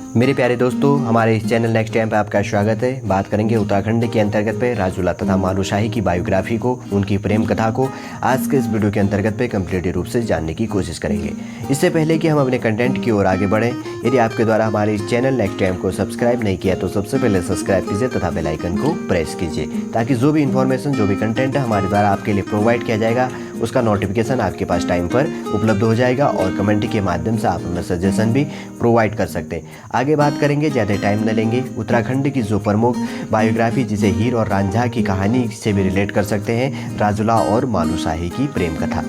मेरे प्यारे दोस्तों, हमारे इस चैनल नेक्स्ट टाइम पे आपका स्वागत है। बात करेंगे उत्तराखंड के अंतर्गत पे राजूला तथा मालूशाही की बायोग्राफी को, उनकी प्रेम कथा को आज के इस वीडियो के अंतर्गत पे कंप्लीट रूप से जानने की कोशिश करेंगे। इससे पहले कि हम अपने कंटेंट की ओर आगे बढ़ें, यदि आपके द्वारा हमारे इस चैनल नेक्स्ट टाइम को सब्सक्राइब नहीं किया तो सबसे पहले सब्सक्राइब कीजिए तथा बेल आइकन को प्रेस कीजिए, ताकि जो भी इन्फॉर्मेशन, जो भी कंटेंट है हमारे द्वारा आपके लिए प्रोवाइड किया जाएगा उसका नोटिफिकेशन आपके पास टाइम पर उपलब्ध हो जाएगा और कमेंट के माध्यम से आप हमें सजेशन भी प्रोवाइड कर सकते हैं। आगे बात करेंगे, ज़्यादा टाइम न लेंगे। उत्तराखंड की जो प्रमुख बायोग्राफी, जिसे हीर और रांझा की कहानी से भी रिलेट कर सकते हैं, राजूला और मालूशाही की प्रेम कथा।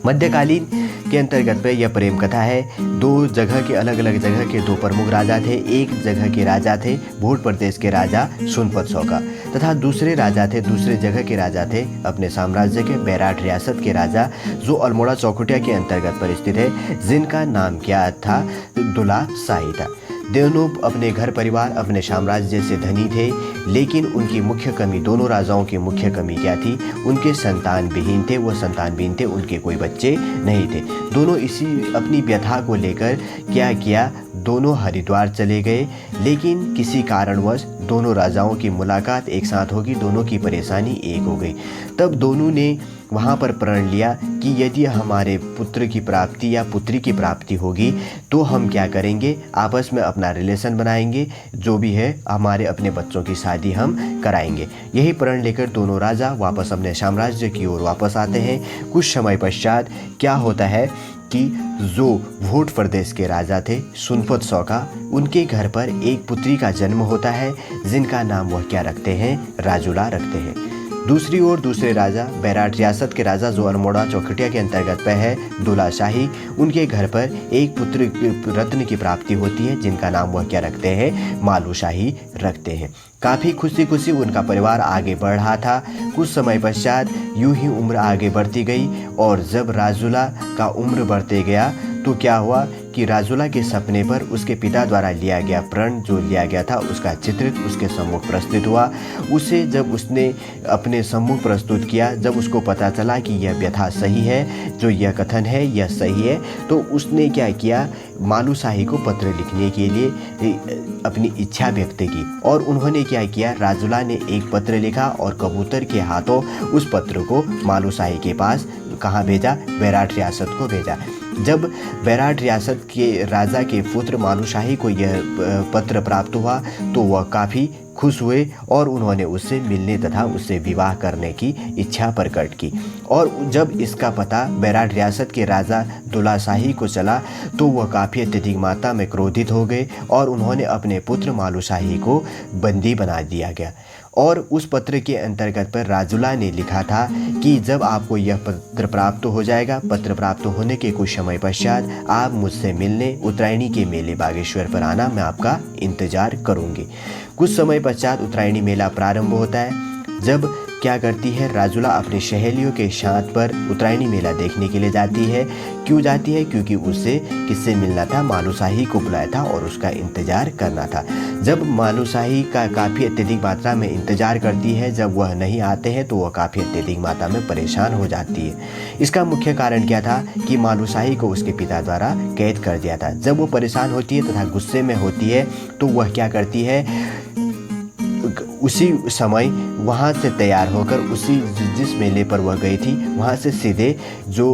मध्यकालीन के अंतर्गत पे यह प्रेम कथा है। दो जगह के, अलग अलग जगह के दो प्रमुख राजा थे। एक जगह के राजा थे भूट प्रदेश के राजा सुनपत सौका, तथा दूसरे राजा थे, दूसरे जगह के राजा थे अपने साम्राज्य के बैराठ रियासत के राजा, जो अल्मोड़ा चौखुटिया के अंतर्गत पर स्थित है, जिनका नाम क्या था, दुला शाही था। दोनों अपने घर परिवार, अपने साम्राज्य से धनी थे, लेकिन उनकी मुख्य कमी, दोनों राजाओं की मुख्य कमी क्या थी, उनके संतान विहीन थे। वो संतान विहीन थे, उनके कोई बच्चे नहीं थे। दोनों इसी अपनी व्यथा को लेकर क्या किया, दोनों हरिद्वार चले गए, लेकिन किसी कारणवश दोनों राजाओं की मुलाकात एक साथ होगी, दोनों की परेशानी एक हो गई। तब दोनों ने वहाँ पर प्रण लिया कि यदि हमारे पुत्र की प्राप्ति या पुत्री की प्राप्ति होगी तो हम क्या करेंगे, आपस में अपना रिलेशन बनाएंगे, जो भी है हमारे अपने बच्चों की शादी हम कराएंगे। यही प्रण लेकर दोनों राजा वापस अपने साम्राज्य की ओर वापस आते हैं। कुछ समय पश्चात क्या होता है कि जो भूट प्रदेश के राजा थे सुनपत सौका, उनके घर पर एक पुत्री का जन्म होता है, जिनका नाम वह क्या रखते हैं, राजूला रखते हैं। दूसरी ओर दूसरे राजा, बैराठ रियासत के राजा, जो अल्मोड़ा चौखुटिया के अंतर्गत पे है, दुला शाही, उनके घर पर एक पुत्र रत्न की प्राप्ति होती है, जिनका नाम वह क्या रखते हैं, मालूशाही रखते हैं। काफ़ी खुशी खुशी उनका परिवार आगे बढ़ रहा था। कुछ समय पश्चात यूं ही उम्र आगे बढ़ती गई, और जब राजूला का उम्र बढ़ते गया तो क्या हुआ कि राजूला के सपने पर उसके पिता द्वारा लिया गया प्रण, जो लिया गया था, उसका चित्र उसके सम्मुख प्रस्तुत हुआ। उसे जब उसने अपने सम्मुख प्रस्तुत किया, जब उसको पता चला कि यह व्यथा सही है, जो यह कथन है यह सही है, तो उसने क्या किया, मालूशाही को पत्र लिखने के लिए अपनी इच्छा व्यक्त की। और उन्होंने क्या किया, राजूला ने एक पत्र लिखा और कबूतर के हाथों उस पत्र को मालूशाही के पास कहाँ भेजा, बैराठ रियासत को भेजा। जब बैराठ रियासत के राजा के पुत्र मालूशाही को यह पत्र प्राप्त हुआ तो वह काफ़ी खुश हुए और उन्होंने उससे मिलने तथा उससे विवाह करने की इच्छा प्रकट की। और जब इसका पता बैराठ रियासत के राजा दुला शाही को चला तो वह काफ़ी अत्यधिक मात्रा में क्रोधित हो गए और उन्होंने अपने पुत्र मालूशाही को बंदी बना दिया गया। और उस पत्र के अंतर्गत पर राजूला ने लिखा था कि जब आपको यह पत्र प्राप्त हो जाएगा, पत्र प्राप्त होने के कुछ समय पश्चात आप मुझसे मिलने उत्तरायणी के मेले बागेश्वर पर आना, मैं आपका इंतज़ार करूँगी। कुछ समय पश्चात उत्तरायणी मेला प्रारंभ होता है। जब क्या करती है, राजूला अपने सहेलियों के साथ पर उत्तरायणी मेला देखने के लिए जाती है। क्यों जाती है, क्योंकि उससे किससे मिलना था, मालूशाही को बुलाया था और उसका इंतज़ार करना था। जब मालूशाही का काफ़ी अत्यधिक मात्रा में इंतज़ार करती है, जब वह नहीं आते हैं तो वह काफ़ी अत्यधिक मात्रा में परेशान हो जाती है। इसका मुख्य कारण क्या था कि मालूशाही को उसके पिता द्वारा कैद कर दिया था। जब वो परेशान होती है तथा गुस्से में होती है तो वह क्या करती है, उसी समय वहाँ से तैयार होकर उसी जिस मेले पर वह गई थी वहाँ से सीधे जो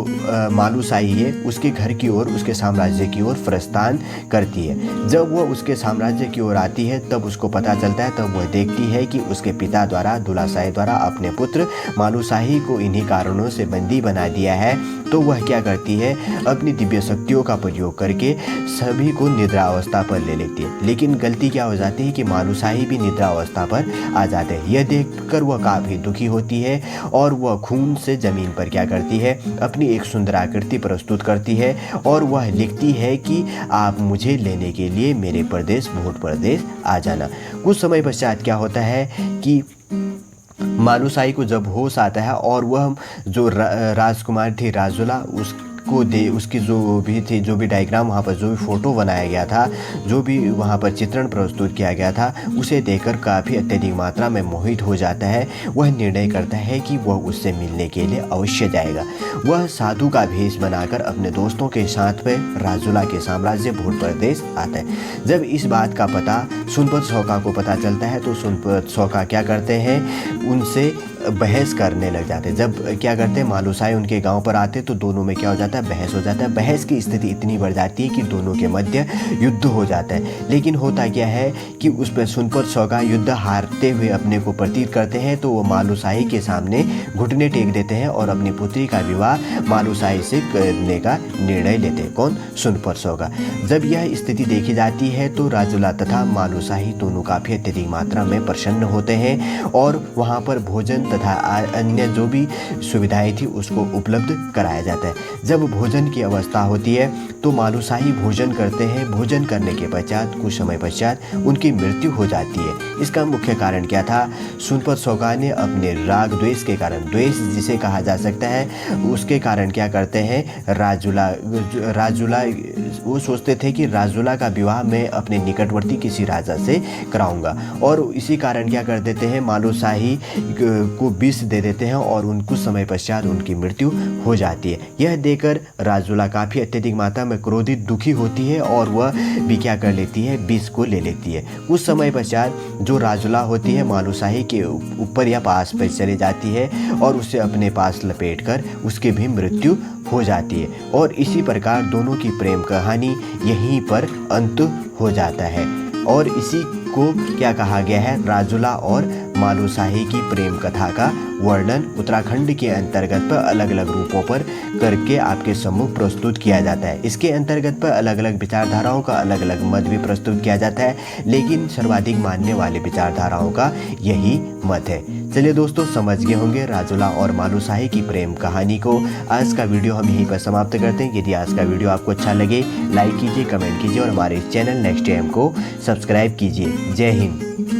मालूशाही है उसके घर की ओर, उसके साम्राज्य की ओर प्रस्थान करती है। जब वह उसके साम्राज्य की ओर आती है तब उसको पता चलता है, तब वह देखती है कि उसके पिता द्वारा, दुला शाही द्वारा अपने पुत्र मालूशाही को इन्हीं कारणों से बंदी बना दिया है। तो वह क्या करती है, अपनी दिव्य शक्तियों का प्रयोग करके सभी को निद्रा अवस्था पर ले लेती है। लेकिन गलती क्या हो जाती है कि मालूशाही भी निद्रा अवस्था पर आ जाते हैं। यह देखकर वह काफ़ी दुखी होती है और वह खून से ज़मीन पर क्या करती है, अपनी एक सुंदर आकृति प्रस्तुत करती है और वह लिखती है कि आप मुझे लेने के लिए मेरे प्रदेश भूट प्रदेश आ जाना। कुछ समय पश्चात क्या होता है कि मालूशाही को जब होश आता है और वह जो राजकुमार थी राजूला, को उसकी जो भी डायग्राम वहाँ पर जो भी फ़ोटो बनाया गया था, जो भी वहाँ पर चित्रण प्रस्तुत किया गया था, उसे देखकर काफ़ी अत्यधिक मात्रा में मोहित हो जाता है। वह निर्णय करता है कि वह उससे मिलने के लिए अवश्य जाएगा। वह साधु का भेष बनाकर अपने दोस्तों के साथ में राजुला के साम्राज्य भूट प्रदेश आता है। जब इस बात का पता सुनपत सौका को पता चलता है तो सुनपत सौका क्या करते हैं, उनसे बहस करने लग जाते हैं। जब क्या करते हैं, मालूसाही उनके गांव पर आते तो दोनों में क्या हो जाता है, बहस हो जाता है। बहस की स्थिति इतनी बढ़ जाती है कि दोनों के मध्य युद्ध हो जाता है। लेकिन होता क्या है कि उस पर सुनपत सौका युद्ध हारते हुए अपने को प्रतीत करते हैं, तो वो मालूसाही के सामने घुटने टेक देते हैं और अपनी पुत्री का विवाह मालूसाही से करने का निर्णय लेते हैं। कौन? सुनपत सौका। जब यह स्थिति देखी जाती है तो राजुला तथा मालूसाही दोनों काफ़ी अत्यधिक मात्रा में प्रसन्न होते हैं और वहाँ पर भोजन तथा अन्य जो भी सुविधाएं थी उसको उपलब्ध कराया जाता है। जब भोजन की अवस्था होती है तो मालूसाही भोजन करते हैं। भोजन करने के पश्चात कुछ समय पश्चात उनकी मृत्यु हो जाती है। इसका मुख्य कारण क्या था? सुनपत सौका ने अपने राग द्वेष के कारण, द्वेष जिसे कहा जा सकता है, उसके कारण क्या करते हैं, राजुला वो सोचते थे कि राजुला का विवाह मैं अपने निकटवर्ती किसी राजा से कराऊंगा, और इसी कारण क्या कर देते हैं, मालूसाही को विष दे देते हैं और कुछ समय पश्चात उनकी मृत्यु हो जाती है। यह देखकर राजुला काफ़ी अत्यधिक मात्रा में क्रोधित, दुखी होती है और वह भी क्या कर लेती है, विष को ले लेती है। उस समय पश्चात जो राजुला होती है मालूसाही के ऊपर या पास पर चली जाती है और उसे अपने पास लपेटकर उसकी भी मृत्यु हो जाती है। और इसी प्रकार दोनों की प्रेम कहानी यहीं पर अंत हो जाता है। और इसी को क्या कहा गया है, राजुला और मालूसाही की प्रेम कथा का वर्णन उत्तराखंड के अंतर्गत पर अलग अलग रूपों पर करके आपके सम्मुख प्रस्तुत किया जाता है। इसके अंतर्गत पर अलग अलग विचारधाराओं का अलग अलग मत भी प्रस्तुत किया जाता है, लेकिन सर्वाधिक मानने वाले विचारधाराओं का यही मत है। चलिए दोस्तों, समझ गए होंगे राजुला और मालूसाही की प्रेम कहानी को। आज का वीडियो हम यहीं पर समाप्त करते हैं। यदि आज का वीडियो आपको अच्छा लगे, लाइक कीजिए, कमेंट कीजिए और हमारे चैनल नेक्स्ट टाइम को सब्सक्राइब कीजिए। जय हिंद।